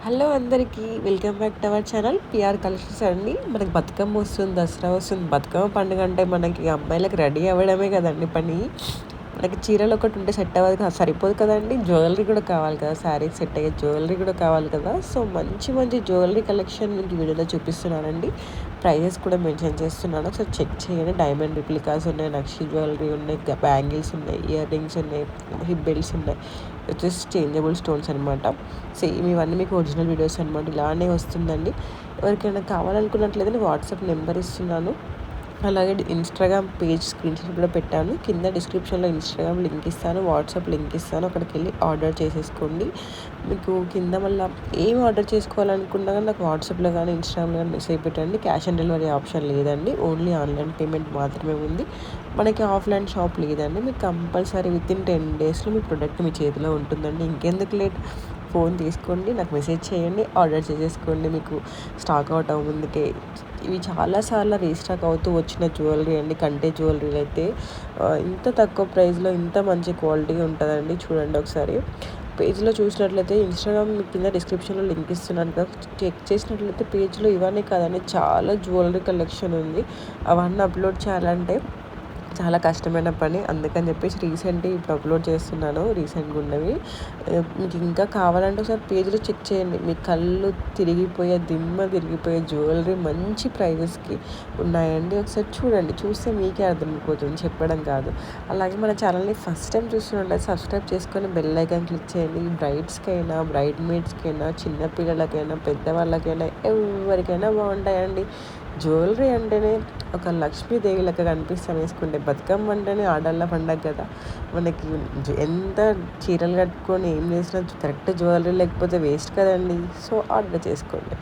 Hello అందరికీ welcome back to our channel PR collections అండి. మనకి బతుకమ్మ వస్తుంది, దసరా వస్తుంది. బతుకమ్మ పండుగ అంటే మనకి అమ్మాయిలకు రెడీ అవ్వడమే కదండి పని. మనకి చీరలు ఒకటి ఉంటే సెట్ అవ్వదు కదా, సరిపోదు కదండి. జ్యువెలరీ కూడా కావాలి కదా, శారీకి సెట్ అయ్యే జ్యువెలరీ కూడా కావాలి కదా. సో మంచి మంచి జ్యువెలరీ కలెక్షన్ మీకు వీడియోలో చూపిస్తున్నానండి. ప్రైజెస్ కూడా మెన్షన్ చేస్తున్నాను, ఒకసారి చెక్ చేయండి. డైమండ్ రిప్లికాస్ ఉన్నాయి, నక్షి జ్యువెలరీ ఉన్నాయి, బ్యాంగిల్స్ ఉన్నాయి, ఇయర్ రింగ్స్ ఉన్నాయి, హిప్ బెల్ట్స్ ఉన్నాయి. వచ్చేసి చేంజబుల్ స్టోన్స్ అనమాట. సేమ్ ఇవన్నీ మీకు ఒరిజినల్ వీడియోస్ అనమాట. ఇలానే వస్తుందండి. ఎవరికైనా కావాలనుకున్నట్లయితే వాట్సాప్ నెంబర్ ఇస్తున్నాను. అలాగే ఇన్స్టాగ్రామ్ పేజ్ స్క్రీన్ షాట్ కూడా పెట్టాను. కింద డిస్క్రిప్షన్లో ఇన్స్టాగ్రామ్ లింక్ ఇస్తాను, వాట్సాప్ లింక్ ఇస్తాను. అక్కడికి వెళ్ళి ఆర్డర్ చేసేసుకోండి. మీకు కింద మళ్ళీ ఏం ఆర్డర్ చేసుకోవాలనుకున్నా కానీ నాకు వాట్సాప్లో కానీ ఇన్స్టాగ్రామ్లో కానీ మెసేజ్ పెట్టండి. క్యాష్ ఆన్ డెలివరీ ఆప్షన్ లేదండి, ఓన్లీ ఆన్లైన్ పేమెంట్ మాత్రమే ఉంది. మనకి ఆఫ్లైన్ షాప్ లేదండి. మీకు కంపల్సరీ వితిన్ 10 డేస్లో మీ ప్రోడక్ట్ మీ చేతిలో ఉంటుందండి. ఇంకెందుకు లేట్, ఫోన్ తీసుకోండి, నాకు మెసేజ్ చేయండి, ఆర్డర్ చేసేసుకోండి. మీకు స్టాక్ అవుట్ అవ్వముందుకే. ఇవి చాలాసార్లు రీస్టాక్ అవుతూ వచ్చిన జ్యువెలరీ అండి. కంటే జ్యువెలరీలు అయితే ఇంత తక్కువ ప్రైస్లో ఇంత మంచి క్వాలిటీ ఉంటుందండి. చూడండి ఒకసారి పేజ్లో చూసినట్లయితే, ఇన్స్టాగ్రామ్ కింద డిస్క్రిప్షన్లో లింక్ ఇస్తున్నాను కదా, చెక్ చేసినట్లయితే పేజ్లో ఇవన్నీ కాదండి, చాలా జ్యువెలరీ కలెక్షన్ ఉంది. అవన్నీ అప్లోడ్ చేయాలంటే చాలా కష్టమైన పని. అందుకని చెప్పేసి రీసెంట్గా ఇప్పుడు అప్లోడ్ చేస్తున్నాను, రీసెంట్గా ఉన్నవి. మీకు ఇంకా కావాలంటే ఒకసారి పేజ్లో చెక్ చేయండి. మీ కళ్ళు తిరిగిపోయే, దిమ్మ తిరిగిపోయే జ్యువెలరీ మంచి ప్రైజెస్కి ఉన్నాయండి. ఒకసారి చూడండి, చూస్తే మీకే అర్థమైపోతుంది, చెప్పడం కాదు. అలాగే మన ఛానల్ని ఫస్ట్ టైం చూస్తున్నట్లయితే సబ్స్క్రైబ్ చేసుకొని బెల్ ఐకాన్ క్లిక్ చేయండి. బ్రైడ్స్కైనా, బ్రైడ్ మేడ్స్కైనా, చిన్నపిల్లలకైనా, పెద్దవాళ్ళకైనా, ఎవరికైనా బాగుంటాయండి. జ్యువెలరీ అంటేనే ఒక లక్ష్మీదేవి లెక్క కనిపిస్తాం వేసుకుంటే. బతుకమ్మ అంటేనే ఆడళ్ళ పండగ కదా. మనకి ఎంత చీరలు కట్టుకొని ఏం చేసినా కరెక్ట్ జ్యువెలరీ లేకపోతే వేస్ట్ కదండి. సో ఆర్డర్ చేసుకోండి.